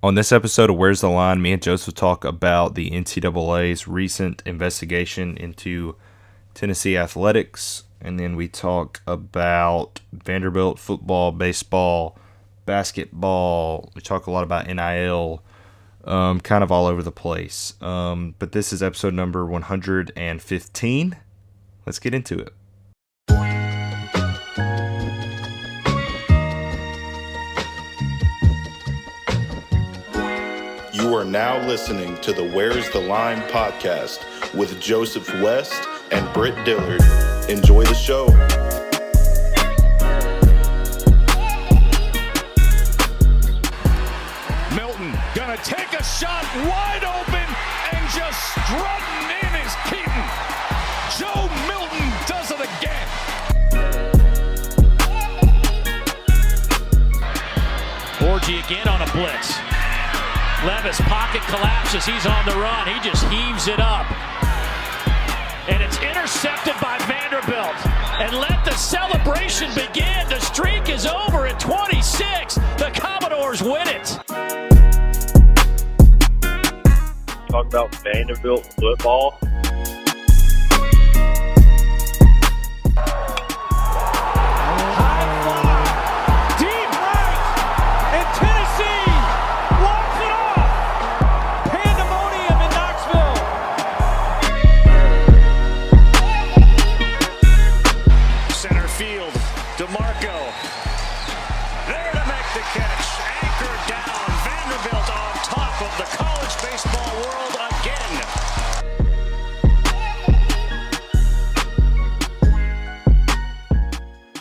On this episode of Where's the Line, me and Joseph talk about the NCAA's recent investigation into Tennessee athletics, and then we talk about Vanderbilt football, baseball, basketball. We talk a lot about NIL, kind of all over the place. But this is episode number 115. Let's get into it. You are now listening to the Where's the Line podcast with Joseph West and Britt Dillard. Enjoy the show. Milton gonna take a shot wide open and just strutting in is Keaton. Joe Milton does it again. Borgie again on a blitz. Levis pocket collapses. He's on the run. He just heaves it up. And it's intercepted by Vanderbilt. And let the celebration begin. The streak is over at 26. The Commodores win it. Talk about Vanderbilt football.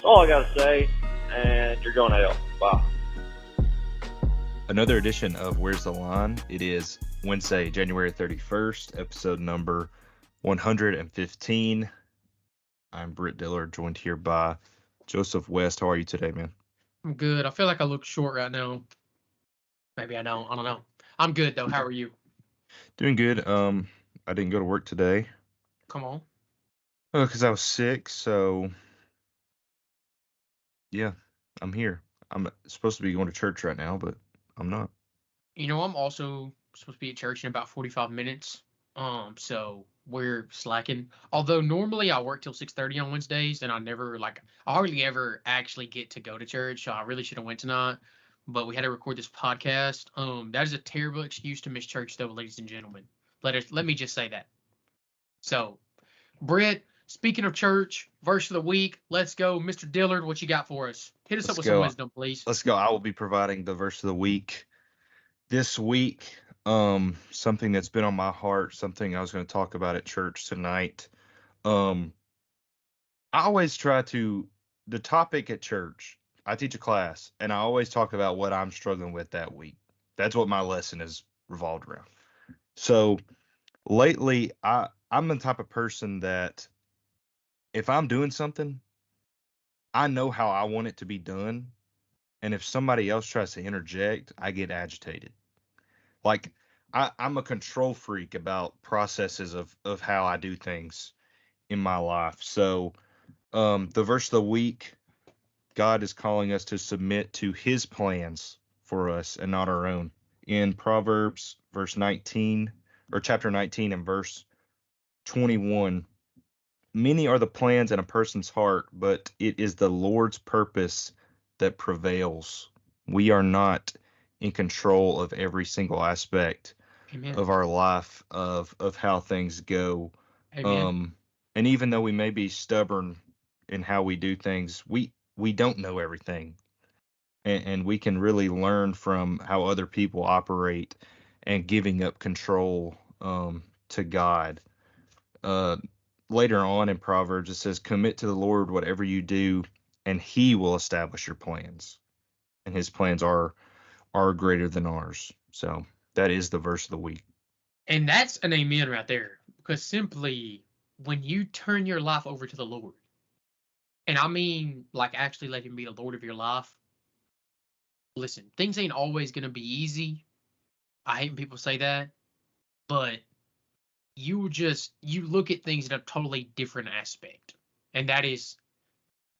All I gotta say, and you're going to hell. Bye. Another edition of Where's the Line. It is Wednesday, January 31st, episode number 115. I'm Britt Dillard, joined here by Joseph West. How are you today, man? I'm good. I feel like I look short right now. Maybe I don't. I don't know. I'm good, though. How are you? Doing good. I didn't go to work today. Come on. Because I was sick, so yeah, I'm here. I'm supposed to be going to church right now, but I'm not. You know, I'm also supposed to be at church in about 45 minutes. So we're slacking. Although normally I work till 6:30 on Wednesdays, and I hardly ever actually get to go to church. So I really should have went tonight, but we had to record this podcast. That is a terrible excuse to miss church, though, ladies and gentlemen. Let me just say that. So, Britt, speaking of church, verse of the week, let's go. Mr. Dillard, what you got for us? Hit us up with some wisdom, please. Let's go. I will be providing the verse of the week. This week, something that's been on my heart, something I was going to talk about at church tonight. I always the topic at church, I teach a class, and I always talk about what I'm struggling with that week. That's what my lesson is revolved around. So lately, I'm the type of person that if I'm doing something, I know how I want it to be done. And if somebody else tries to interject, I get agitated. Like, I'm a control freak about processes of how I do things in my life. So the verse of the week, God is calling us to submit to his plans for us and not our own. In Proverbs chapter 19 and verse 21, many are the plans in a person's heart, but it is the Lord's purpose that prevails. We are not in control of every single aspect Amen. of our life, of how things go. Amen. And even though we may be stubborn in how we do things, we don't know everything. And we can really learn from how other people operate and giving up control to God. Later on in Proverbs, it says, commit to the Lord whatever you do, and he will establish your plans. And his plans are greater than ours. So that is the verse of the week. And that's an amen right there. Because simply, when you turn your life over to the Lord, and I mean, like, actually let him be the Lord of your life, listen, things ain't always going to be easy. I hate when people say that. But you look at things in a totally different aspect. And that is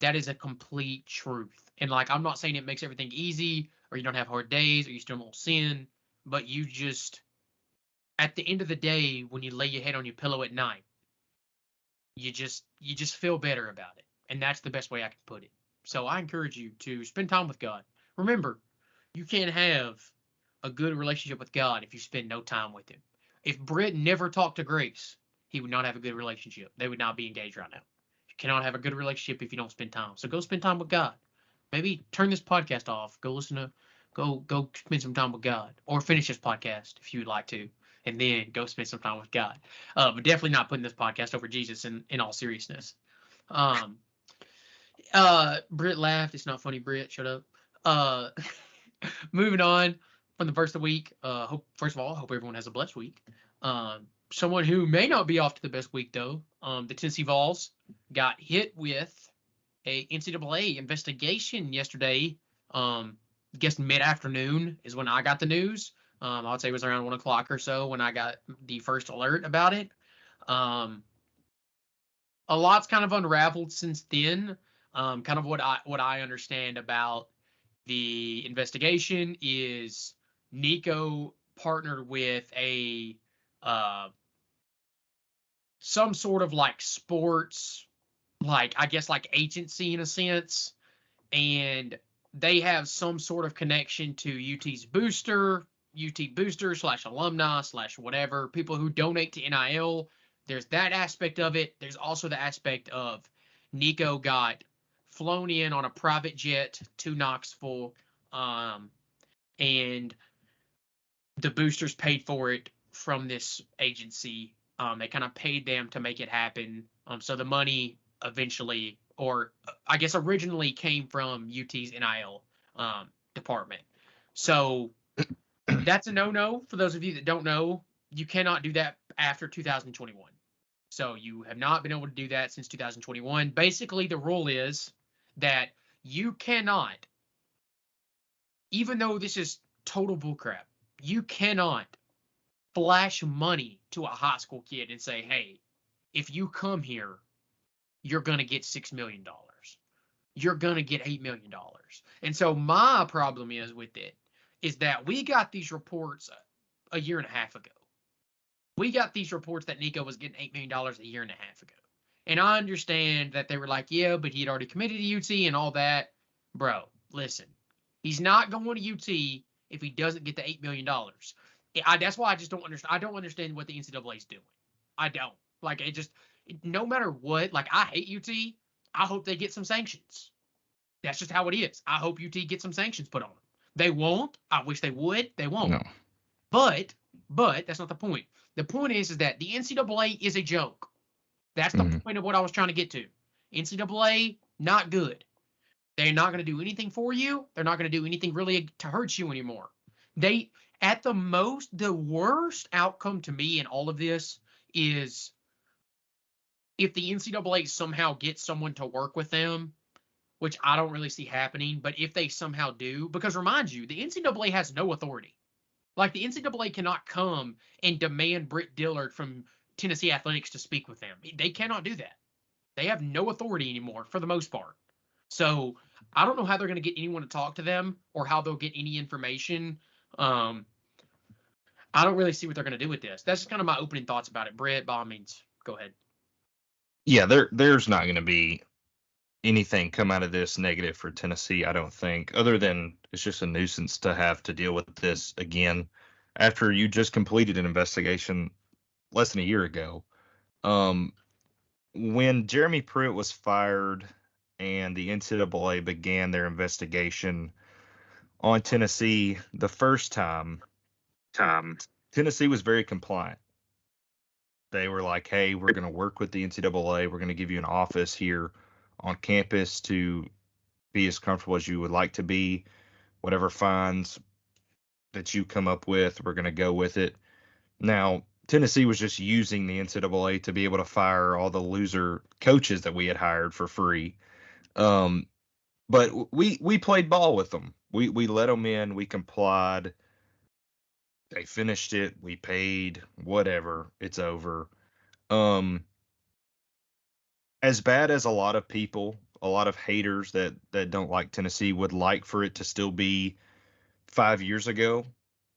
a complete truth. And like, I'm not saying it makes everything easy or you don't have hard days or you still don't sin, but you just, at the end of the day, when you lay your head on your pillow at night, you just feel better about it. And that's the best way I can put it. So I encourage you to spend time with God. Remember, you can't have a good relationship with God if you spend no time with him. If Britt never talked to Grace, he would not have a good relationship. They would not be engaged right now. You cannot have a good relationship if you don't spend time. So go spend time with God. Maybe turn this podcast off. Go spend some time with God, or finish this podcast if you would like to, and then go spend some time with God. But definitely not putting this podcast over Jesus in all seriousness. Britt laughed. It's not funny, Britt. Shut up. Moving on from the verse of the week. First of all, hope everyone has a blessed week. Someone who may not be off to the best week though. The Tennessee Vols got hit with a NCAA investigation yesterday. I guess mid-afternoon is when I got the news. I would say it was around 1 o'clock or so when I got the first alert about it. A lot's kind of unraveled since then. Kind of what I understand about the investigation is Nico partnered with a some sort of like sports, like I guess like agency in a sense, and they have some sort of connection to UT booster / alumni / whatever, people who donate to NIL. There's that aspect of it. There's also the aspect of Nico got flown in on a private jet to Knoxville, and the boosters paid for it from this agency. They kind of paid them to make it happen. So the money eventually, or I guess originally, came from UT's NIL department. So that's a no-no for those of you that don't know. You cannot do that after 2021. So you have not been able to do that since 2021. Basically, the rule is that you cannot, even though this is total bullcrap, you cannot flash money to a high school kid and say, hey, if you come here, you're going to get $6 million. You're going to get $8 million. And so my problem is with it is that we got these reports a year and a half ago. We got these reports that Nico was getting $8 million a year and a half ago. And I understand that they were like, yeah, but he'd already committed to UT and all that. Bro, listen, he's not going to UT if he doesn't get the $8 million. That's why I just don't understand. I don't understand what the NCAA is doing. I don't. Like, no matter what, like, I hate UT. I hope they get some sanctions. That's just how it is. I hope UT gets some sanctions put on them. They won't. I wish they would. They won't. No. But that's not the point. The point is that the NCAA is a joke. That's the point of what I was trying to get to. NCAA, not good. They're not going to do anything for you. They're not going to do anything really to hurt you anymore. They, at the most, the worst outcome to me in all of this is if the NCAA somehow gets someone to work with them, which I don't really see happening, but if they somehow do, because remind you, the NCAA has no authority. Like, the NCAA cannot come and demand Britt Dillard from Tennessee Athletics to speak with them. They cannot do that. They have no authority anymore for the most part. So I don't know how they're going to get anyone to talk to them or how they'll get any information. I don't really see what they're going to do with this. That's just kind of my opening thoughts about it. Britt, by all means, go ahead. Yeah, there's not going to be anything come out of this negative for Tennessee, I don't think, other than it's just a nuisance to have to deal with this again after you just completed an investigation less than a year ago. When Jeremy Pruitt was fired and the NCAA began their investigation on Tennessee the first time, Tennessee was very compliant. They were like, hey, we're going to work with the NCAA. We're going to give you an office here on campus to be as comfortable as you would like to be. Whatever fines that you come up with, we're going to go with it. Now, Tennessee was just using the NCAA to be able to fire all the loser coaches that we had hired for free. But we played ball with them. We let them in. We complied. They finished it. We paid. Whatever. It's over. As bad as a lot of people, a lot of haters that don't like Tennessee would like for it to still be 5 years ago,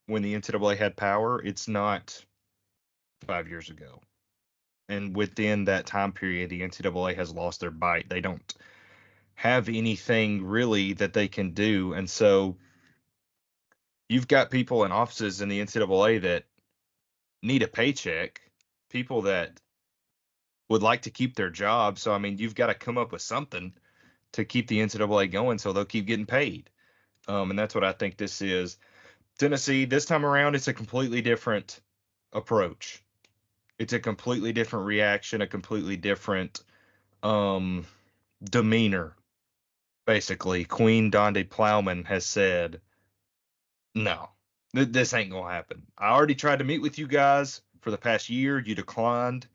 when the NCAA had power. It's not 5 years ago. And within that time period, the NCAA has lost their bite. They don't have anything really that they can do. And so you've got people in offices in the NCAA that need a paycheck, people that would like to keep their job. So, I mean, you've got to come up with something to keep the NCAA going so they'll keep getting paid. And that's what I think this is. Tennessee, this time around, it's a completely different approach. It's a completely different reaction, a completely different demeanor. Basically, Queen Donde Plowman has said, no, this ain't going to happen. I already tried to meet with you guys for the past year. You declined.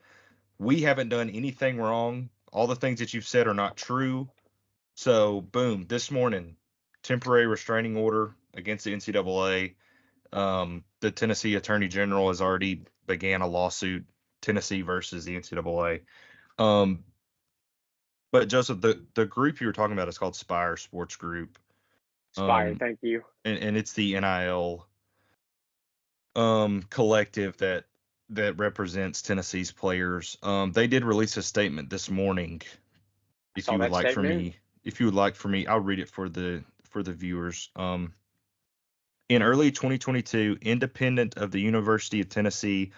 We haven't done anything wrong. All the things that you've said are not true. So, boom, this morning, temporary restraining order against the NCAA. The Tennessee Attorney General has already began a lawsuit, Tennessee versus the NCAA. But Joseph, the group you were talking about is called Spire Sports Group. Spire, thank you. And it's the NIL collective that represents Tennessee's players. They did release a statement this morning. If you would like for me, I'll read it for the viewers. In early 2022, independent of the University of Tennessee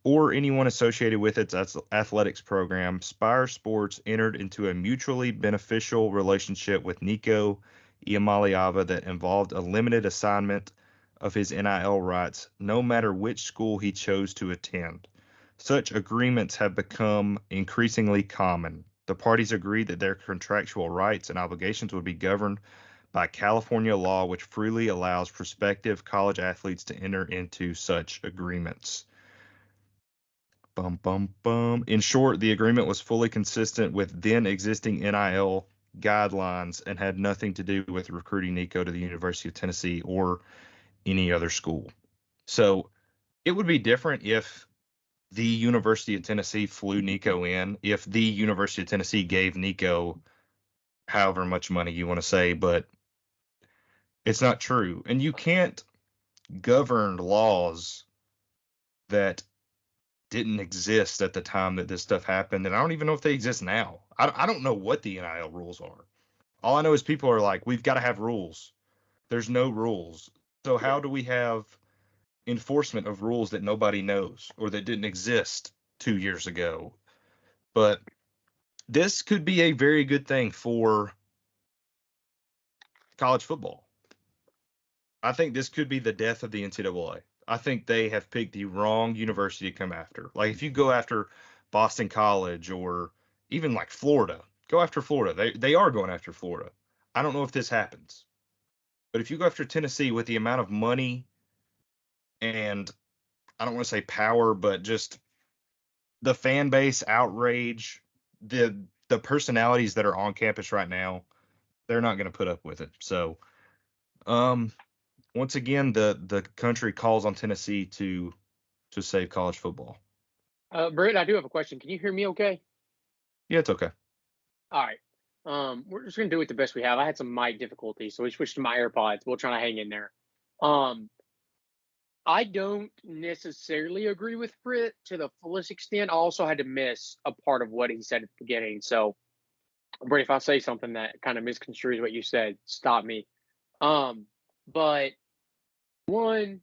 or anyone associated with its athletics program, Spire Sports entered into a mutually beneficial relationship with Nico Iamaleava that involved a limited assignment of his NIL rights, no matter which school he chose to attend. Such agreements have become increasingly common. The parties agreed that their contractual rights and obligations would be governed by California law, which freely allows prospective college athletes to enter into such agreements. Bum, bum, bum. In short, the agreement was fully consistent with then existing NIL guidelines and had nothing to do with recruiting Nico to the University of Tennessee or any other school. So it would be different if the University of Tennessee flew Nico in, if the University of Tennessee gave Nico however much money you want to say, but it's not true. And you can't govern laws that didn't exist at the time that this stuff happened, and I don't even know if they exist now. I don't know what the NIL rules are. All I know is people are like, we've got to have rules. There's no rules. So how do we have enforcement of rules that nobody knows or that didn't exist 2 years ago? But this could be a very good thing for college football. I think this could be the death of the NCAA. I think they have picked the wrong university to come after. Like if you go after Boston College or even like Florida, go after Florida. They are going after Florida. I don't know if this happens. But if you go after Tennessee with the amount of money and I don't want to say power, but just the fan base outrage, the personalities that are on campus right now, they're not going to put up with it. So, once again, the country calls on Tennessee to save college football. Britt, I do have a question. Can you hear me okay? Yeah, it's okay. All right. We're just going to do it the best we have. I had some mic difficulties, so we switched to my AirPods. We'll try to hang in there. I don't necessarily agree with Britt to the fullest extent. I also had to miss a part of what he said at the beginning. So, Britt, if I say something that kind of misconstrues what you said, stop me. But one,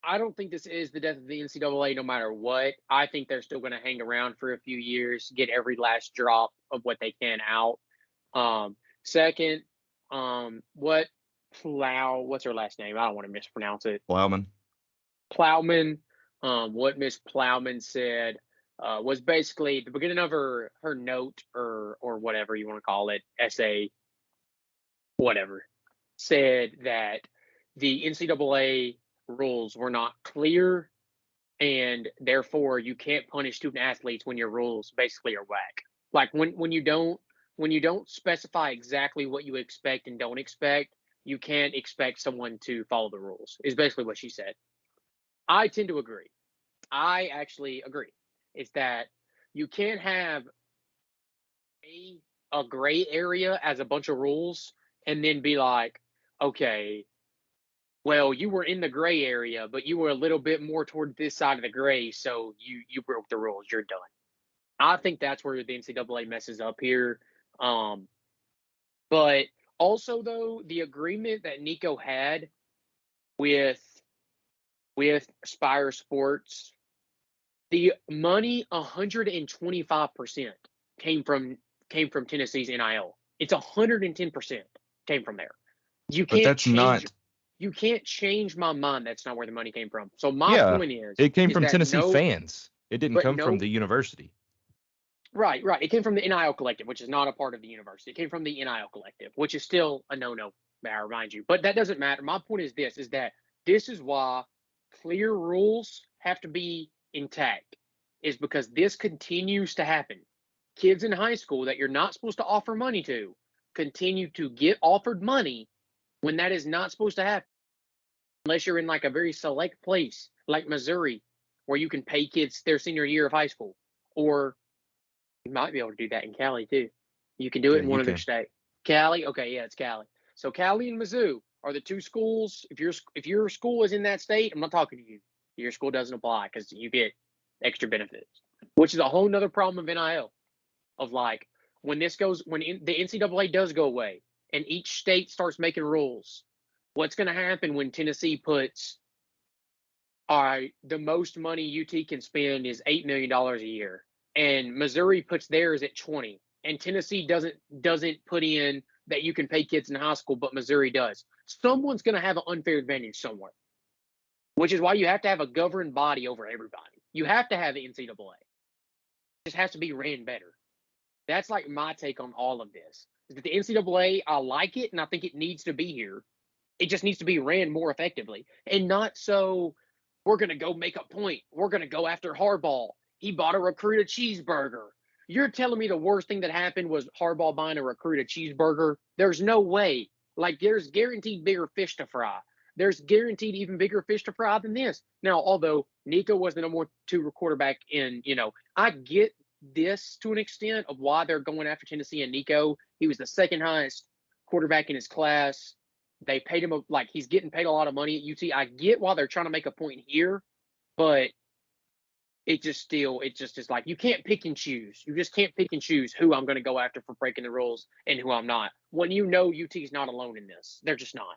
I don't think this is the death of the NCAA no matter what. I think they're still going to hang around for a few years, get every last drop of what they can out. Second, what's her last name? I don't want to mispronounce it. Plowman. What Miss Plowman said was basically the beginning of her note or whatever you want to call it, essay, whatever, said that the NCAA rules were not clear and therefore you can't punish student athletes when your rules basically are whack. Like when you don't specify exactly what you expect and don't expect, you can't expect someone to follow the rules, is basically what she said. I tend to agree. I actually agree. It's that you can't have a gray area as a bunch of rules and then be like, okay, well, you were in the gray area, but you were a little bit more toward this side of the gray, so you broke the rules. You're done. I think that's where the NCAA messes up here. But also, though, the agreement that Nico had with Spire Sports, the money 125% came from Tennessee's NIL. It's 110% came from there. You But can't that's change. not. You can't change my mind. That's not where the money came from. So my Yeah, point is it came from that Tennessee fans. It didn't come from the university. Right. It came from the NIL collective, which is not a part of the university. It came from the NIL collective, which is still a no-no, may I remind you. But that doesn't matter. My point is that this is why clear rules have to be intact, is because this continues to happen. Kids in high school that you're not supposed to offer money to continue to get offered money when that is not supposed to happen, unless you're in like a very select place like Missouri, where you can pay kids their senior year of high school. Or you might be able to do that in Cali too. You can do it Yeah, in you one other can. state. Cali, okay, yeah, it's Cali. So Cali and Mizzou are the two schools. If your school is in that state, I'm not talking to you. Your school doesn't apply because you get extra benefits, which is a whole nother problem of NIL. Of like when the NCAA does go away and each state starts making rules, what's going to happen when Tennessee puts, all right, the most money UT can spend is $8 million a year, and Missouri puts theirs at 20, and Tennessee doesn't put in that you can pay kids in high school, but Missouri does. Someone's going to have an unfair advantage somewhere, which is why you have to have a governing body over everybody. You have to have the NCAA. It just has to be ran better. That's like my take on all of this. Is that the NCAA, I like it, and I think it needs to be here. It just needs to be ran more effectively, and not so we're going to go make a point. We're going to go after Harbaugh. He bought a recruit a cheeseburger. You're telling me the worst thing that happened was Harbaugh buying a recruit a cheeseburger? There's no way. Like, there's guaranteed bigger fish to fry. There's guaranteed even bigger fish to fry than this. Now, although Nico was the number 2 quarterback in, I get this to an extent of why they're going after Tennessee and Nico. He was the second highest quarterback in his class. They paid him he's getting paid a lot of money at UT. I get why they're trying to make a point here, but it's just is like you can't pick and choose. You just can't pick and choose who I'm going to go after for breaking the rules and who I'm not. When UT is not alone in this, they're just not.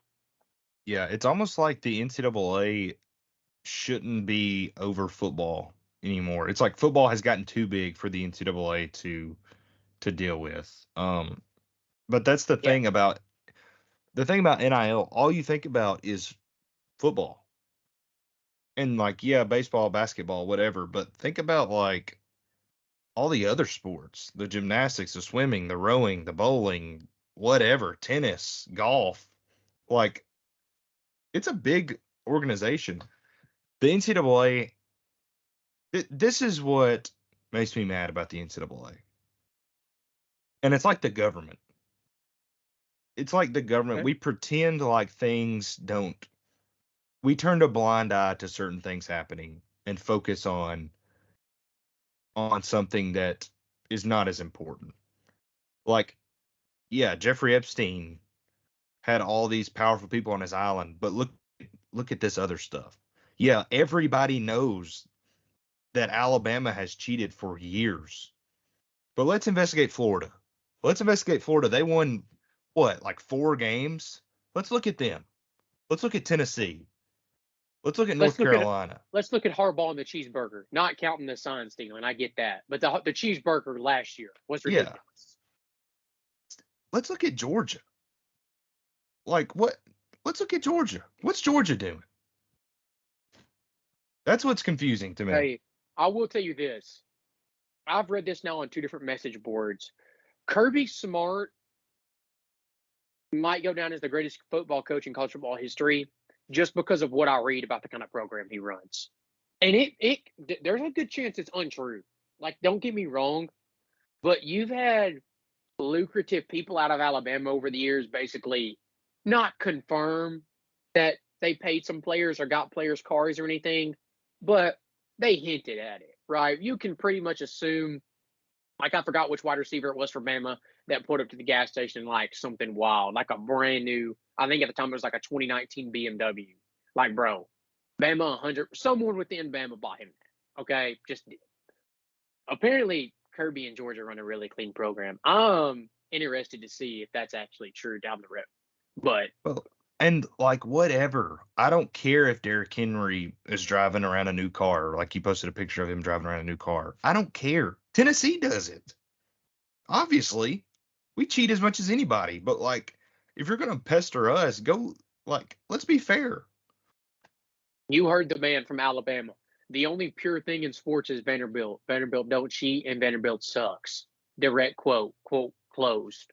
Yeah, it's almost like the NCAA shouldn't be over football anymore. It's like football has gotten too big for the NCAA to deal with. But that's the thing about NIL. All you think about is football. And baseball, basketball, whatever, but think about like all the other sports, the gymnastics, the swimming, the rowing, the bowling, whatever, tennis, golf. Like, it's a big organization. The NCAA, this is what makes me mad about the NCAA. And it's like the government. It's like the government. Okay. We pretend like things don't. We turn a blind eye to certain things happening and focus on something that is not as important. Like, yeah, Jeffrey Epstein had all these powerful people on his island, but look at this other stuff. Yeah, everybody knows that Alabama has cheated for years. But let's investigate Florida. They won what, like 4 games? Let's look at them. Let's look at Tennessee. Let's look at North Carolina. Let's look at Harbaugh and the cheeseburger, not counting the sign stealing. I get that. But the cheeseburger last year was ridiculous. Yeah. Let's look at Georgia. Like, what? Let's look at Georgia. What's Georgia doing? That's what's confusing to me. Hey, I will tell you this. I've read this now on 2 different message boards. Kirby Smart might go down as the greatest football coach in college football history just because of what I read about the kind of program he runs. And there's a good chance it's untrue. Like, don't get me wrong, but you've had lucrative people out of Alabama over the years basically not confirm that they paid some players or got players' cars or anything, but they hinted at it, right? You can pretty much assume, like, I forgot which wide receiver it was for Bama that pulled up to the gas station like something wild, like a brand new, I think at the time it was like a 2019 BMW. Like, bro, Bama 100, someone within Bama bought him that. Okay, just did. Apparently, Kirby and Georgia run a really clean program. I'm interested to see if that's actually true down the road. But Well, and like whatever. I don't care if Derrick Henry is driving around a new car. Like he posted a picture of him driving around a new car. I don't care. Tennessee does it. Obviously, we cheat as much as anybody. But like, if you're gonna pester us, go like let's be fair. you heard the man from Alabama. The only pure thing in sports is Vanderbilt. Vanderbilt don't cheat, and Vanderbilt sucks. Direct quote closed.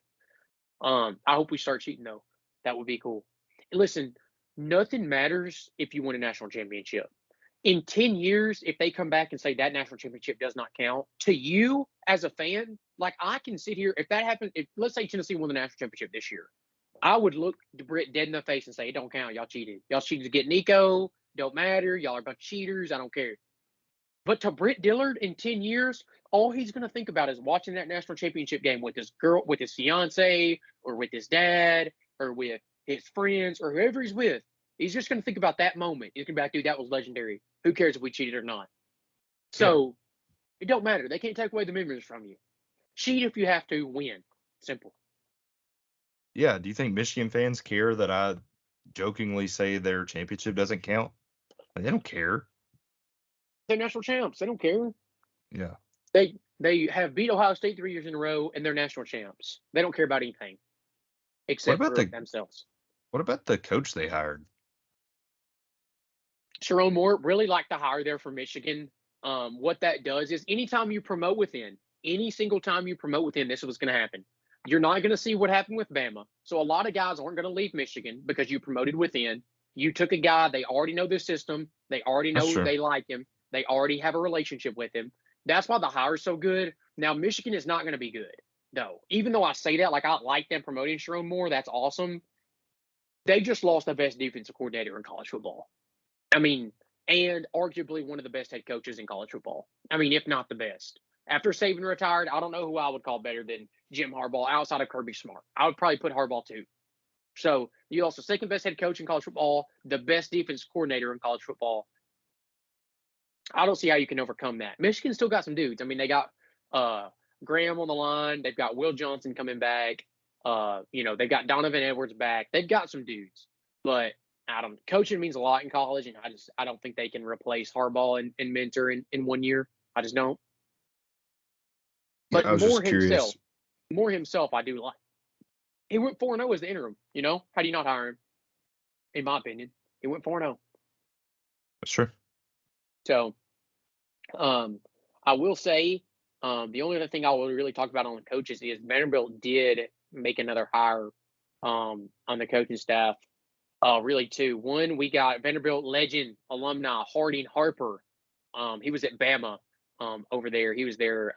I hope we start cheating though. That would be cool. And listen, nothing matters if you win a national championship. In 10 years, if they come back and say that national championship does not count, to you as a fan, like I can sit here, if that happens, if let's say Tennessee won the national championship this year, I would look Britt dead in the face and say, it don't count. Y'all cheated. Y'all cheated to get Nico. Don't matter. Y'all are a bunch of cheaters. I don't care. But to Britt Dillard in 10 years, all he's going to think about is watching that national championship game with his girl, with his fiance, or with his dad, or with his friends, or whoever he's with. He's just going to think about that moment. He's going to be like, dude, that was legendary. Who cares if we cheated or not? So it don't matter. They can't take away the memories from you. Cheat if you have to. Win. Simple. Yeah. Do you think Michigan fans care that I jokingly say their championship doesn't count? Like, they don't care. They're national champs. They don't care. Yeah. They have beat Ohio State 3 years in a row, and they're national champs. They don't care about anything except about for the- themselves. What about the coach they hired? Sharon Moore really like to hire there for Michigan. What that does is anytime you promote within, any single time you promote within, this is what's going to happen. You're not going to see what happened with Bama. So a lot of guys aren't going to leave Michigan because you promoted within. You took a guy, they already know the system. They already know That's true. they like him. They already have a relationship with him. That's why the hire is so good. Now, Michigan is not going to be good, though. Even though I say that, like I like them promoting Sharon Moore, that's awesome. They just lost the best defensive coordinator in college football. I mean, and arguably one of the best head coaches in college football. I mean, if not the best. After Saban retired, I don't know who I would call better than Jim Harbaugh outside of Kirby Smart. I would probably put Harbaugh too. So you lost the second best head coach in college football, the best defense coordinator in college football. I don't see how you can overcome that. Michigan still got some dudes. I mean, they got Graham on the line. They've got Will Johnson coming back. They've got Donovan Edwards back. They've got some dudes. But coaching means a lot in college, and I don't think they can replace Harbaugh and Mentor in 1 year. I just don't. But I was just curious. Moore himself, I do like. He went 4-0 as the interim. How do you not hire him? In my opinion, he went 4-0. That's true. So, I will say, the only other thing I will really talk about on the coaches is Vanderbilt did make another hire on the coaching staff. Really two. One, we got Vanderbilt legend alumni Harding Harper. He was at Bama over there. He was there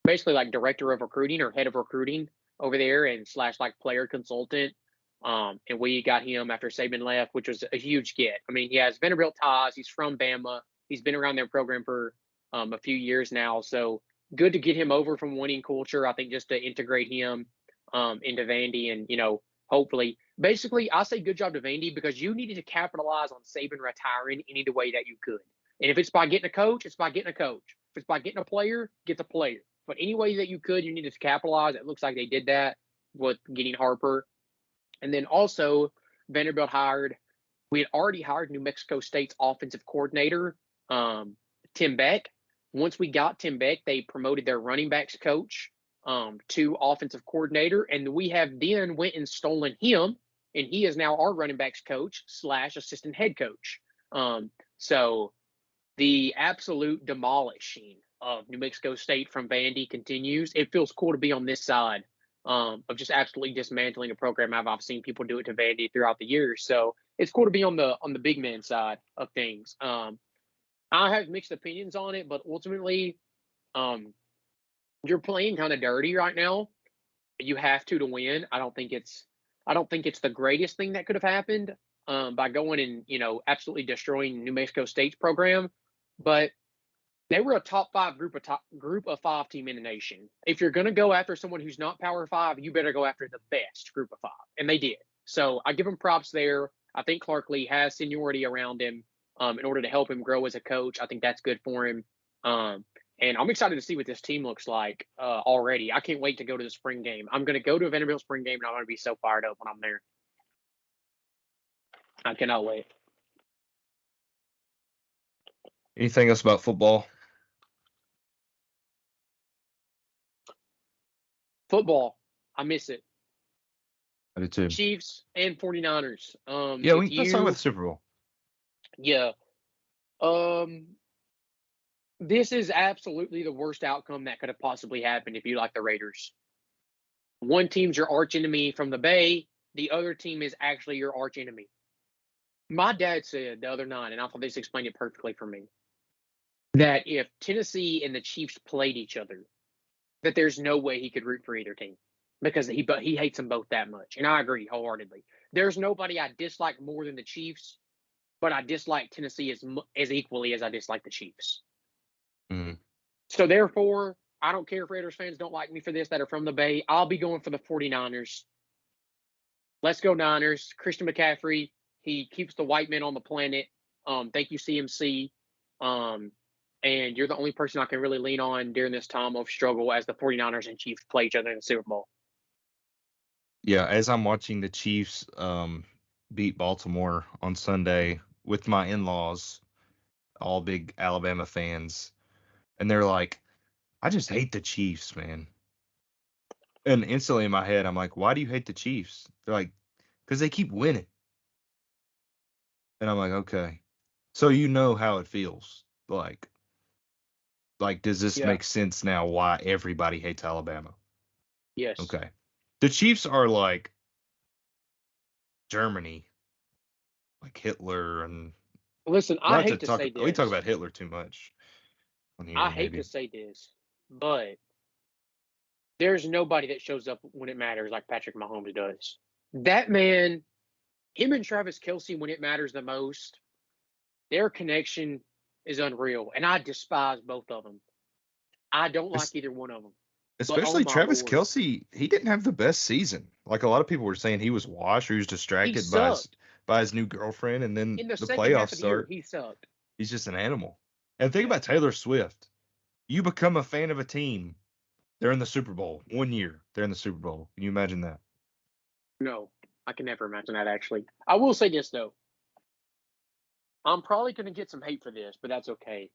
basically like director of recruiting or head of recruiting over there and / like player consultant. And we got him after Saban left, which was a huge get. I mean, he has Vanderbilt ties. He's from Bama. He's been around their program for a few years now. So good to get him over from winning culture. I think just to integrate him into Vandy and, hopefully. Basically, I say good job to Vandy because you needed to capitalize on Saban retiring any way that you could. And if it's by getting a coach, it's by getting a coach. If it's by getting a player, get the player. But any way that you could, you needed to capitalize. It looks like they did that with getting Harper. And then also, Vanderbilt we had already hired New Mexico State's offensive coordinator, Tim Beck. Once we got Tim Beck, they promoted their running backs coach to offensive coordinator. And we have then went and stolen him. And he is now our running backs coach / assistant head coach. So the absolute demolishing of New Mexico State from Vandy continues. It feels cool to be on this side of just absolutely dismantling a program. I've seen people do it to Vandy throughout the years. So it's cool to be on the big man side of things. I have mixed opinions on it, but ultimately, you're playing kind of dirty right now. You have to win. I don't think it's the greatest thing that could have happened by going and absolutely destroying New Mexico State's program, but they were a top 5 group of 5 team in the nation. If you're going to go after someone who's not Power 5, you better go after the best group of 5, and they did. So I give them props there. I think Clark Lee has seniority around him in order to help him grow as a coach. I think that's good for him. And I'm excited to see what this team looks like already. I can't wait to go to the spring game. I'm going to go to a Vanderbilt spring game, and I'm going to be so fired up when I'm there. I cannot wait. Anything else about football? Football, I miss it. I do too. Chiefs and 49ers. Yeah, let's talk about the Super Bowl. Yeah. This is absolutely the worst outcome that could have possibly happened if you like the Raiders. One team's your arch enemy from the Bay. The other team is actually your arch enemy. My dad said the other night, and I thought this explained it perfectly for me, that if Tennessee and the Chiefs played each other, that there's no way he could root for either team because he hates them both that much. And I agree wholeheartedly. There's nobody I dislike more than the Chiefs, but I dislike Tennessee as equally as I dislike the Chiefs. Mm. So therefore, I don't care if Raiders fans don't like me for this that are from the Bay. I'll be going for the 49ers. Let's go Niners. Christian McCaffrey, he keeps the white men on the planet. Thank you, CMC. And you're the only person I can really lean on during this time of struggle as the 49ers and Chiefs play each other in the Super Bowl. Yeah, as I'm watching the Chiefs beat Baltimore on Sunday with my in-laws, all big Alabama fans, and they're like, I just hate the Chiefs, man. And instantly in my head, I'm like, why do you hate the Chiefs? They're like, because they keep winning. And I'm like, okay. So you know how it feels. Like does this make sense now why everybody hates Alabama? Yes. Okay. The Chiefs are like Germany, like Hitler and Listen, I hate to say this. We talk about Hitler too much. I hate to say this, but there's nobody that shows up when it matters like Patrick Mahomes does. That man, him and Travis Kelce, when it matters the most, their connection is unreal. And I despise both of them. I don't like either one of them. Especially Travis Kelce, he didn't have the best season. Like a lot of people were saying he was washed or he was distracted by his new girlfriend, and then in the playoffs start. He sucked. He's just an animal. And think about Taylor Swift. You become a fan of a team. They're in the Super Bowl. 1 year, they're in the Super Bowl. Can you imagine that? No, I can never imagine that, actually. I will say this, though. I'm probably going to get some hate for this, but that's okay.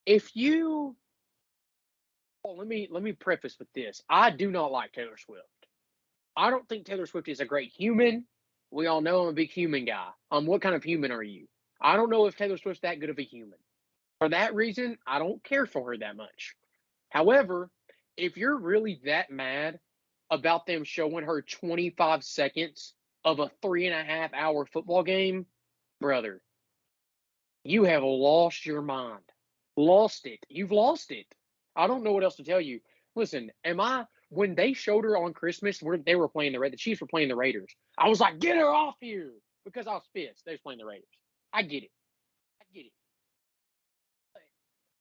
Let me preface with this. I do not like Taylor Swift. I don't think Taylor Swift is a great human. We all know I'm a big human guy. What kind of human are you? I don't know if Taylor Swift's that good of a human. For that reason, I don't care for her that much. However, if you're really that mad about them showing her 25 seconds of a 3.5-hour football game, brother, you have lost your mind. Lost it. You've lost it. I don't know what else to tell you. Listen, when they showed her on Christmas where they were playing the Chiefs were playing the Raiders, I was like, get her off here, because I was pissed. They was playing the Raiders. I get it.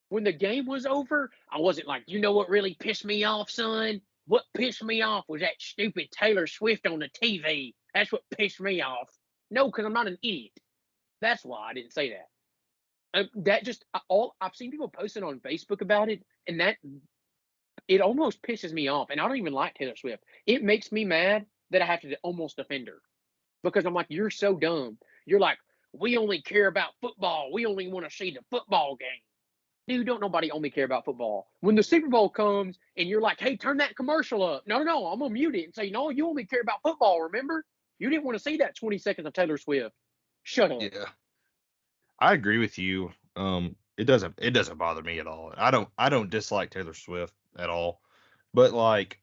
When the game was over, I wasn't like, you know what really pissed me off, son? What pissed me off was that stupid Taylor Swift on the TV. That's what pissed me off. No, because I'm not an idiot. That's why I didn't say that. I've seen people posting on Facebook about it, and that it almost pisses me off. And I don't even like Taylor Swift. It makes me mad that I have to almost defend her, because I'm like, you're so dumb. You're like, we only care about football. We only want to see the football game. Dude, don't nobody only care about football. When the Super Bowl comes and you're like, hey, turn that commercial up. No, I'm going to mute it and say, no, you only care about football, remember? You didn't want to see that 20 seconds of Taylor Swift. Shut up. Yeah. I agree with you. It doesn't bother me at all. I don't dislike Taylor Swift at all. But like,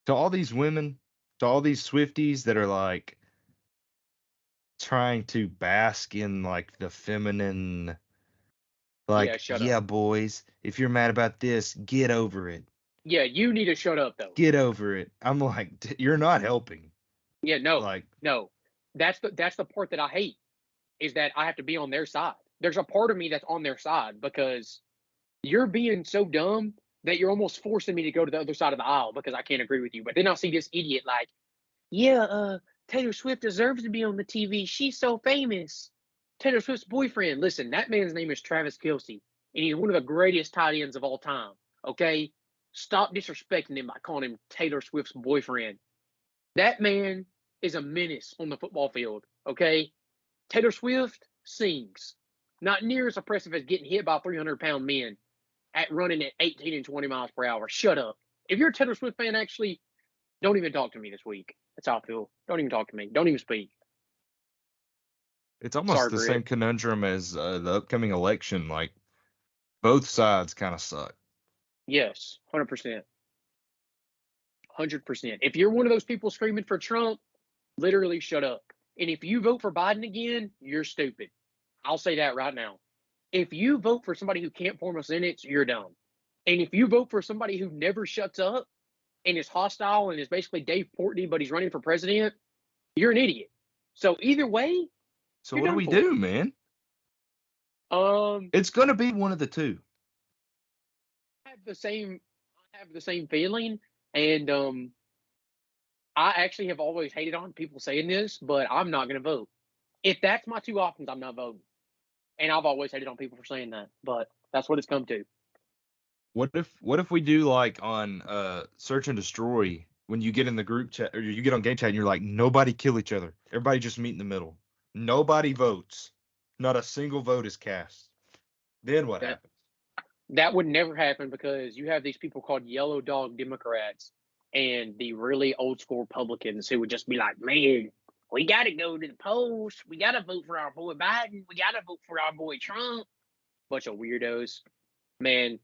to all these women, to all these Swifties that are like trying to bask in like the feminine, like, yeah, boys, if you're mad about this, get over it. Yeah, you need to shut up, though. Get over it. I'm like, you're not helping. Yeah, no. That's the part that I hate, is that I have to be on their side. There's a part of me that's on their side, because you're being so dumb that you're almost forcing me to go to the other side of the aisle because I can't agree with you. But then I'll see this idiot like, yeah, Taylor Swift deserves to be on the TV. She's so famous. Taylor Swift's boyfriend. Listen, that man's name is Travis Kelce, and he's one of the greatest tight ends of all time. Okay? Stop disrespecting him by calling him Taylor Swift's boyfriend. That man is a menace on the football field. Okay? Taylor Swift sings. Not near as impressive as getting hit by 300-pound men at running at 18 and 20 miles per hour. Shut up. If you're a Taylor Swift fan, actually, don't even talk to me this week. That's how I feel. Don't even talk to me. Don't even speak. It's almost Sorry, the Britt. same conundrum as the upcoming election. Like, both sides kind of suck. Yes, 100%. 100%. If you're one of those people screaming for Trump, literally shut up. And if you vote for Biden again, you're stupid. I'll say that right now. If you vote for somebody who can't form a sentence, you're dumb. And if you vote for somebody who never shuts up and is hostile and is basically Dave Portnoy, but he's running for president, you're an idiot. So either way, So you're what do done we for. do, man? It's gonna be one of the two. I have the same feeling, and I actually have always hated on people saying this, but I'm not going to vote. If that's my two options, I'm not voting. And I've always hated on people for saying that, but that's what it's come to. What if we do like on Search and Destroy, when you get in the group chat or you get on game chat and you're like, nobody kill each other. Everybody just meet in the middle. Nobody votes. Not a single vote is cast. Then what happens? That would never happen because you have these people called yellow dog Democrats and the really old school Republicans who would just be like, man, we got to go to the polls. We got to vote for our boy Biden. We got to vote for our boy Trump. Bunch of weirdos. Man,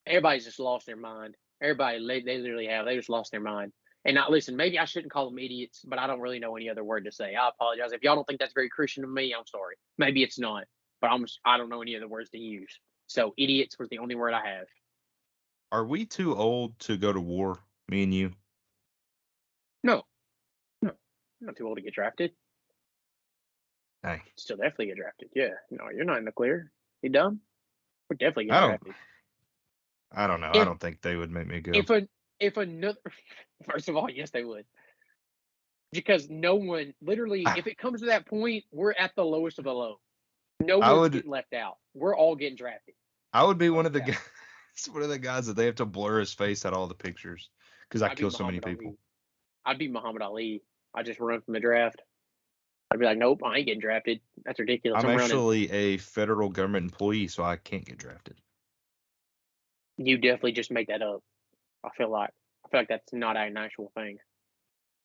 everybody's just lost their mind. Everybody, they literally have. They just lost their mind. And now, listen, maybe I shouldn't call them idiots, but I don't really know any other word to say. I apologize. If y'all don't think that's very Christian of me, I'm sorry. Maybe it's not, but I don't know any other words to use. So idiots was the only word I have. Are we too old to go to war, me and you? No. I'm not too old to get drafted. Hey, Still definitely get drafted. Yeah. No, you're not in the clear. You dumb? We're definitely getting drafted. I don't know. I don't think they would make me go. If another, first of all, yes, they would. Because no one, literally, if it comes to that point, we're at the lowest of the low. No one's getting left out. We're all getting drafted. I would be one of the guys. One of the guys that they have to blur his face out all the pictures because I kill so many people. I'd be Muhammad Ali. I just run from the draft. I'd be like, nope, I ain't getting drafted. That's ridiculous. I'm actually a federal government employee, so I can't get drafted. You definitely just make that up. I feel like that's not an actual thing.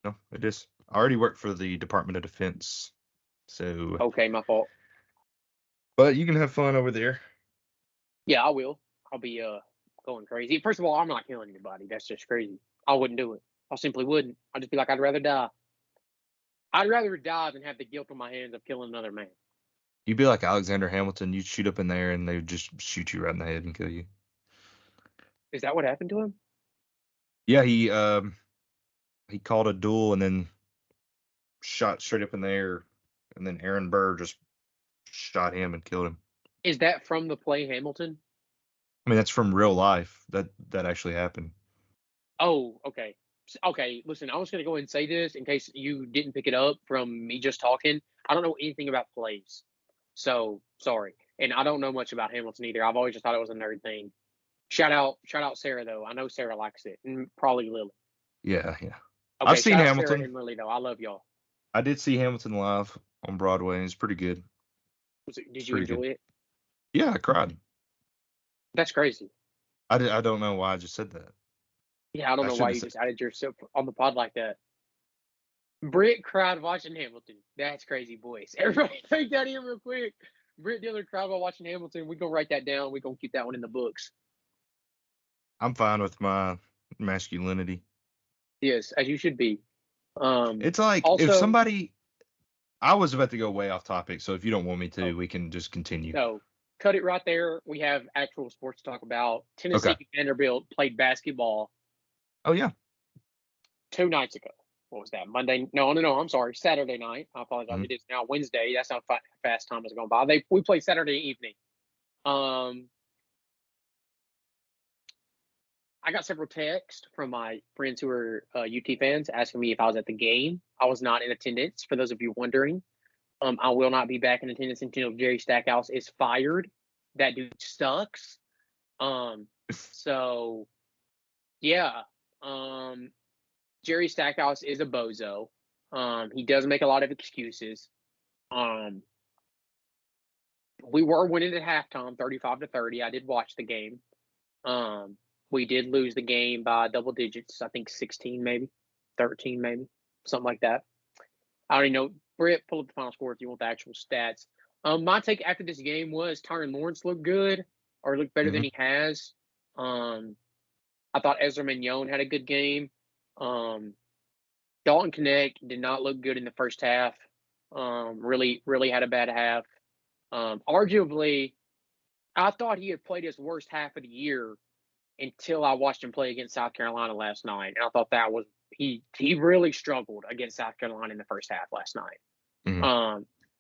No, it is. I already work for the Department of Defense, so. Okay, my fault. But you can have fun over there. Yeah, I will. I'll be going crazy. First of all, I'm not killing anybody. That's just crazy. I wouldn't do it. I simply wouldn't. I'd just be like, I'd rather die. I'd rather die than have the guilt on my hands of killing another man. You'd be like Alexander Hamilton. You'd shoot up in there, and they would just shoot you right in the head and kill you. Is that what happened to him? Yeah, he called a duel and then shot straight up in the air, and then Aaron Burr just shot him and killed him. Is that from the play Hamilton? I mean, that's from real life. That actually happened. Oh, okay. Okay, listen, I was going to go ahead and say this in case you didn't pick it up from me just talking. I don't know anything about plays. So, sorry. And I don't know much about Hamilton either. I've always just thought it was a nerd thing. Shout out Sarah, though. I know Sarah likes it. And probably Lily. Yeah. Okay, I've seen Hamilton. Sarah and Lily, though. I love y'all. I did see Hamilton live on Broadway, and it's pretty good. Did you enjoy it? Yeah, I cried. That's crazy. I don't know why I just said that. Yeah, I don't know why you just added yourself on the pod like that. Britt cried watching Hamilton. That's crazy, boys. Everybody take that in real quick. Britt Diller cried while watching Hamilton. We're going to write that down. We're going to keep that one in the books. I'm fine with my masculinity. Yes, as you should be. It's like also, if somebody... I was about to go way off topic, so if you don't want me to, we can just continue. No, cut it right there. We have actual sports to talk about. Tennessee and Vanderbilt played basketball. Oh, yeah. 2 nights ago. What was that? Monday? No, I'm sorry. Saturday night. I apologize. Mm-hmm. It is now Wednesday. That's how fast time has gone by. We played Saturday evening. I I got several texts from my friends who are UT fans asking me if I was at the game. I was not in attendance, for those of you wondering. I will not be back in attendance until Jerry Stackhouse is fired. That dude sucks. So, yeah. Jerry Stackhouse is a bozo. He does make a lot of excuses. We were winning at halftime, 35-30. I did watch the game. We did lose the game by double digits. I think 16, maybe 13, maybe something like that. I don't even know. Britt, pull up the final score if you want the actual stats. My take after this game was Tyron Lawrence looked good, or looked better than he has. I thought Ezra Mignon had a good game. Dalton Connect did not look good in the first half. Really had a bad half. Arguably, I thought he had played his worst half of the year until I watched him play against South Carolina last night. And I thought that was he really struggled against South Carolina in the first half last night.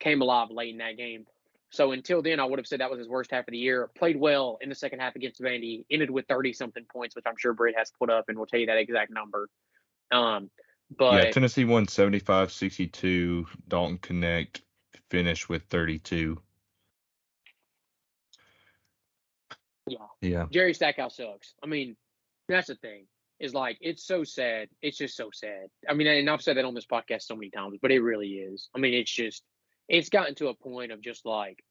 Came alive late in that game. So until then, I would have said that was his worst half of the year. Played well in the second half against Vandy. Ended with 30-something points, which I'm sure Britt has put up and will tell you that exact number. But Tennessee won 75-62. Dalton Connect finished with 32. Yeah. Jerry Stackhouse sucks. I mean, that's the thing. Is like, it's so sad. It's just so sad. I mean, and I've said that on this podcast so many times, but it really is. I mean, it's gotten to a point of just like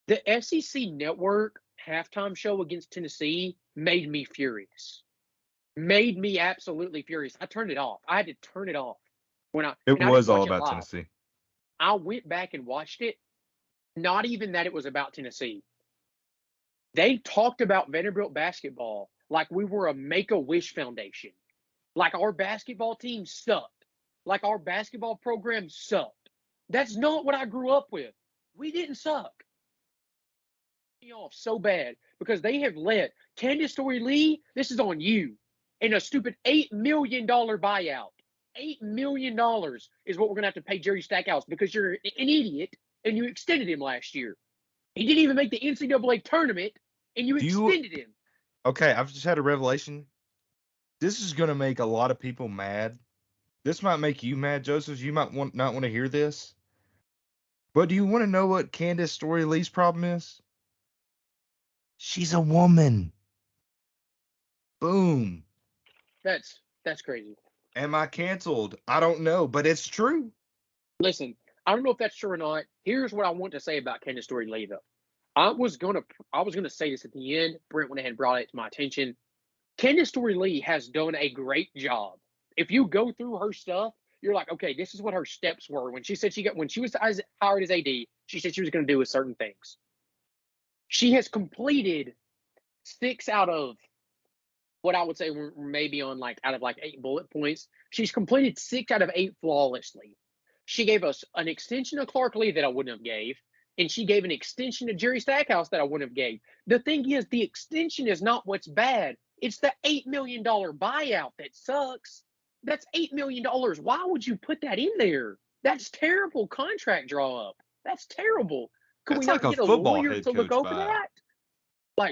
the SEC Network halftime show against Tennessee made me furious. Made me absolutely furious. I turned it off. I had to turn it off when it was all about Tennessee. I went back and watched it. Not even that it was about Tennessee. They talked about Vanderbilt basketball like we were a Make-A-Wish Foundation. Like our basketball team sucked. Like our basketball program sucked. That's not what I grew up with. We didn't suck. Me off so bad because they have let Candace Story Lee, this is on you, in a stupid $8 million buyout. $8 million is what we're going to have to pay Jerry Stackhouse because you're an idiot and you extended him last year. He didn't even make the NCAA tournament, and you extended him. Okay, I've just had a revelation. This is going to make a lot of people mad. This might make you mad, Joseph. You might not want to hear this. But do you want to know what Candace Story Lee's problem is? She's a woman. Boom. That's crazy. Am I canceled? I don't know, but it's true. Listen, I don't know if that's true or not. Here's what I want to say about Candace Story Lee, though. I was gonna say this at the end. Brent went ahead and brought it to my attention. Candace Story Lee has done a great job. If you go through her stuff, you're like, okay, this is what her steps were. When she said when she was hired as AD, she said she was going to do certain things. She has completed 6 out of what I would say we're maybe on out of 8 bullet points. She's completed 6 out of 8 flawlessly. She gave us an extension of Clark Lee that I wouldn't have gave, and she gave an extension to Jerry Stackhouse that I wouldn't have gave. The thing is, the extension is not what's bad. It's the $8 million buyout that sucks. That's $8 million. Why would you put that in there? That's terrible contract draw up. That's terrible. Could we not get a lawyer to look over that?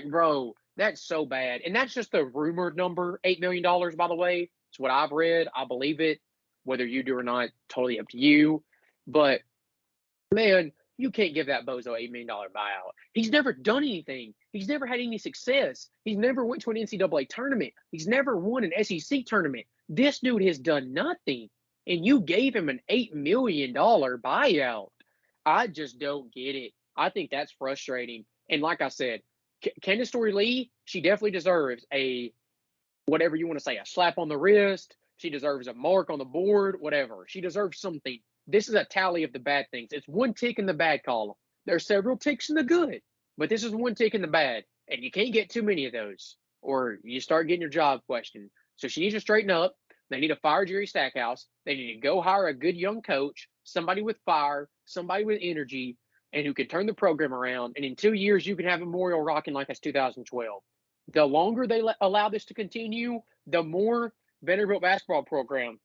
Bro, that's so bad. And that's just the rumored number, $8 million, by the way. It's what I've read. I believe it. Whether you do or not, totally up to you. But, man, you can't give that bozo $8 million buyout. He's never done anything. He's never had any success. He's never went to an NCAA tournament. He's never won an SEC tournament. This dude has done nothing. And you gave him an $8 million buyout. I just don't get it. I think that's frustrating. And like I said, Candace Story Lee, she definitely deserves a, whatever you want to say, a slap on the wrist. She deserves a mark on the board, whatever. She deserves something. This is a tally of the bad things. It's one tick in the bad column. There are several ticks in the good, but this is one tick in the bad. And you can't get too many of those, or you start getting your job questioned. So she needs to straighten up. They need to fire Jerry Stackhouse. They need to go hire a good young coach, somebody with fire, somebody with energy, and who can turn the program around. And in 2 years, you can have Memorial rocking like it's 2012. The longer they allow this to continue, the more Vanderbilt basketball program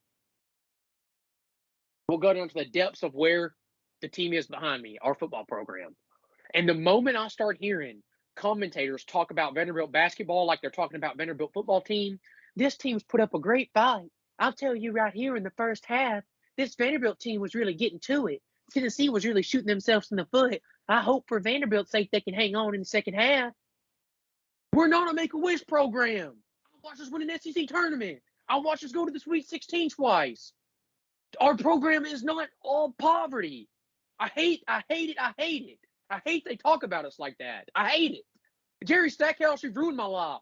will go down to the depths of where the team is behind me, our football program. And the moment I start hearing commentators talk about Vanderbilt basketball like they're talking about Vanderbilt football team. This team's put up a great fight. I'll tell you right here in the first half, this Vanderbilt team was really getting to it. Tennessee was really shooting themselves in the foot. I hope for Vanderbilt's sake they can hang on in the second half. We're not a Make-A-Wish program. I'll watch us win an SEC tournament. I'll watch us go to the Sweet 16 twice. Our program is not all poverty. I hate it. I hate they talk about us like that. I hate it. Jerry Stackhouse, you've ruined my life.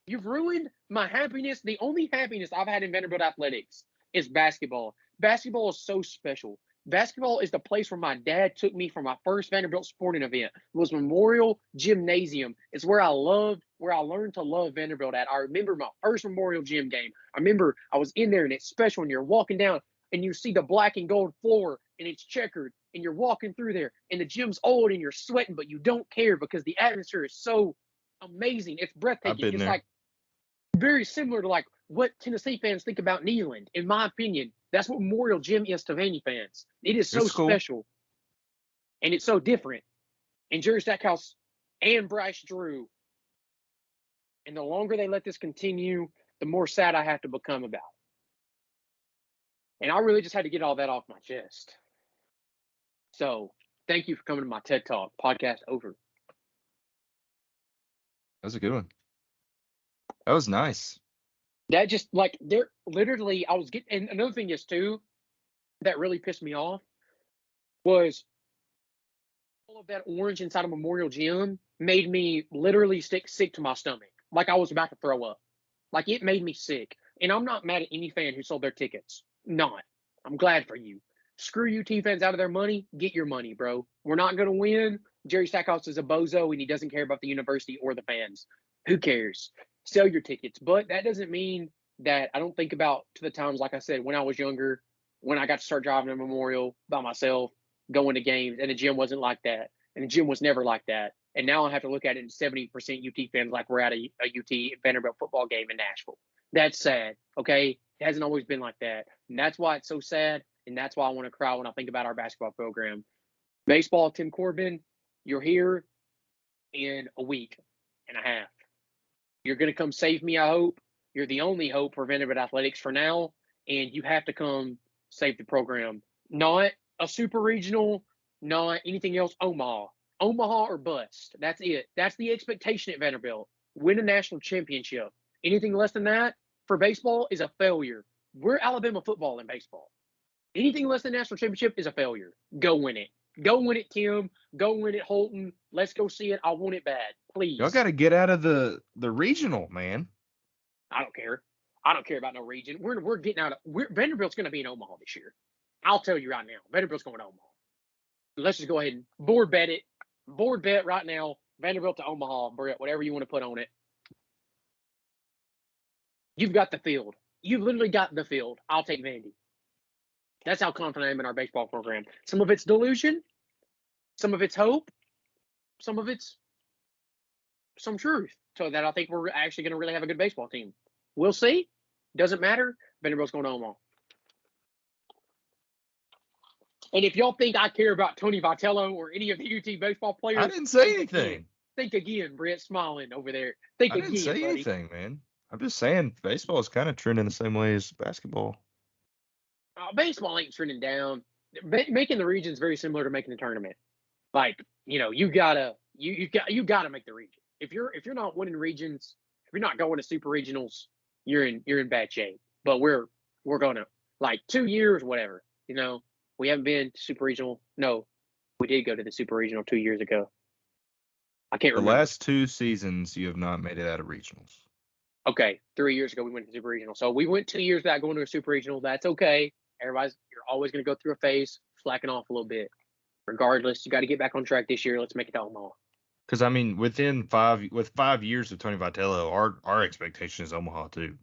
You've ruined my happiness. The only happiness I've had in Vanderbilt athletics is basketball. Basketball is so special. Basketball is the place where my dad took me for my first Vanderbilt sporting event. It was Memorial Gymnasium. It's where I learned to love Vanderbilt at. I remember my first Memorial Gym game. I remember I was in there, and it's special when you're walking down and you see the black and gold floor and it's checkered and you're walking through there and the gym's old and you're sweating, but you don't care because the atmosphere is so amazing. It's breathtaking. It's there. like very similar to like what Tennessee fans think about Neyland. In my opinion, that's what Memorial Gym is to Vandy fans. It is so special and it's so different. And Jerry Stackhouse and Bryce Drew, and the longer they let this continue, the more sad I have to become about it. And I really just had to get all that off my chest. So thank you for coming to my TED Talk. Podcast over. That was a good one. That was nice. That just like they're literally, I was getting, and another thing is too, that really pissed me off was all of that orange inside of Memorial Gym made me literally sick to my stomach. Like I was about to throw up. Like it made me sick. And I'm not mad at any fan who sold their tickets. Not. I'm glad for you. Screw UT fans out of their money. Get your money, bro. We're not going to win. Jerry Stackhouse is a bozo and he doesn't care about the university or the fans. Who cares? Sell your tickets. But that doesn't mean that I don't think about to the times, like I said, when I was younger, when I got to start driving to Memorial by myself, going to games, and the gym wasn't like that. And the gym was never like that. And now I have to look at it in 70% UT fans like we're at a UT Vanderbilt football game in Nashville. That's sad, okay? It hasn't always been like that. And that's why it's so sad, and that's why I want to cry when I think about our basketball program. Baseball, Tim Corbin, you're here in a week and a half. You're going to come save me, I hope. You're the only hope for Vanderbilt athletics for now, and you have to come save the program. Not a super regional, not anything else, Omaha. Omaha or bust. That's it. That's the expectation at Vanderbilt. Win a national championship. Anything less than that for baseball is a failure. We're Alabama football in baseball. Anything less than national championship is a failure. Go win it. Go win it, Tim. Go win it, Holton. Let's go see it. I want it bad. Please. Y'all got to get out of the regional, man. I don't care. I don't care about no region. We're getting out of Vanderbilt's going to be in Omaha this year. I'll tell you right now. Vanderbilt's going to Omaha. Let's just go ahead and board bet it. Board bet right now. Vanderbilt to Omaha, Brett, whatever you want to put on it. You've got the field. You've literally got the field. I'll take Vandy. That's how confident I am in our baseball program. Some of it's delusion. Some of it's hope. Some of it's some truth. So that I think we're actually going to really have a good baseball team. We'll see. Doesn't matter. Vanderbilt's going to Omaha. And if y'all think I care about Tony Vitello or any of the UT baseball players, I didn't say anything. Think again, Brett, smiling over there. Think I didn't say anything, man. I'm just saying baseball is kind of trending the same way as basketball. Baseball ain't trending down. Making the region is very similar to making the tournament. Like, you gotta make the region. If you're not winning regions, if you're not going to super regionals, you're in bad shape. But we're gonna, like, 2 years, whatever. We haven't been to super regional. No, we did go to the super regional 2 years ago. I can't remember. The last 2 seasons, you have not made it out of regionals. Okay, 3 years ago we went to super regional. So we went 2 years without going to a super regional. That's okay. You're always going to go through a phase, slacking off a little bit. Regardless, you got to get back on track this year. Let's make it to Omaha. Because I mean, with 5 years of Tony Vitello, our expectation is Omaha too.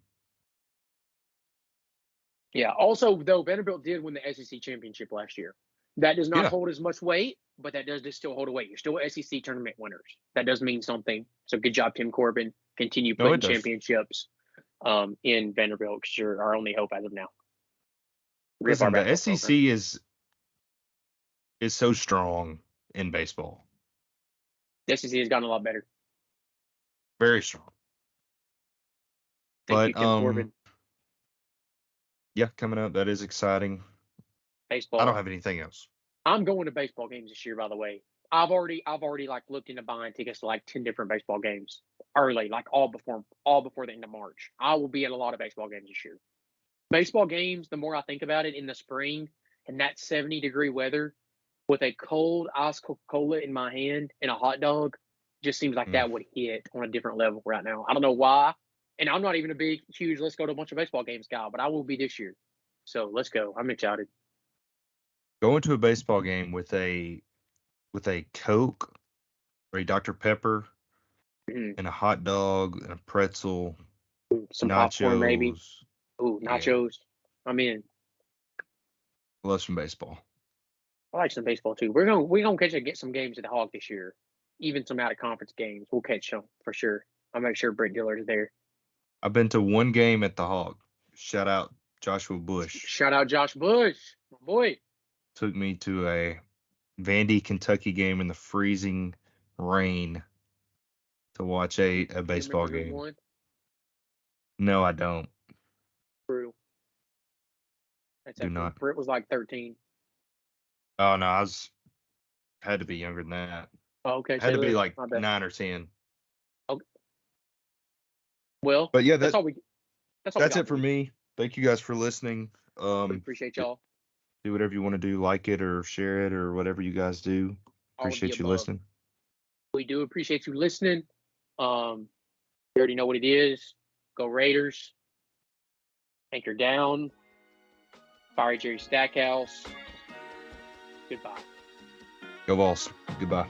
Yeah. Also, though, Vanderbilt did win the SEC championship last year. That does not hold as much weight, but that does still hold a weight. You're still SEC tournament winners. That does mean something. So good job, Tim Corbin. Continue putting championships in Vanderbilt because you're our only hope as of now. Listen, the SEC is so strong in baseball. The SEC has gotten a lot better. Very strong. Thank you, But Tim Corbin. yeah, coming up, that is exciting. Baseball. I don't have anything else. I'm going to baseball games this year, by the way. I've already like looked into buying tickets to like 10 different baseball games early, like all before the end of March. I will be at a lot of baseball games this year. Baseball games, the more I think about it, in the spring and that 70-degree weather with a cold ice Coca-Cola in my hand and a hot dog, just seems like that would hit on a different level right now. I don't know why. And I'm not even a big, huge, let's go to a bunch of baseball games guy, but I will be this year. So let's go. I'm excited. Going to a baseball game with a Coke or a Dr. Pepper Mhm. and a hot dog and a pretzel, Some popcorn, maybe. nachos. Ooh, Yeah. nachos. I'm in. Love some baseball. I like some baseball too. We're gonna get some games at the Hog this year. Even some out of conference games. We'll catch some for sure. I'll make sure Brett Diller's there. I've been to one game at the Hog. Shout out Joshua Bush. Shout out Josh Bush, my boy. Took me to a Vandy, Kentucky game in the freezing rain to watch a baseball remember who game. won? No, I don't. True. That's Do after not. Brett was like 13. Oh no, I had to be younger than that. Oh, okay. Had to be less. like My bad. 9 or 10. Okay. Well, But yeah, that's all we that's got it for me. Thank you guys for listening. We appreciate y'all. Do whatever you want to do, like it or share it or whatever you guys do. All of the Appreciate you above. listening. We do appreciate you listening. You already know what it is. Go Raiders. Anchor down. Fire Jerry Stackhouse. Goodbye. Go Vols. Goodbye.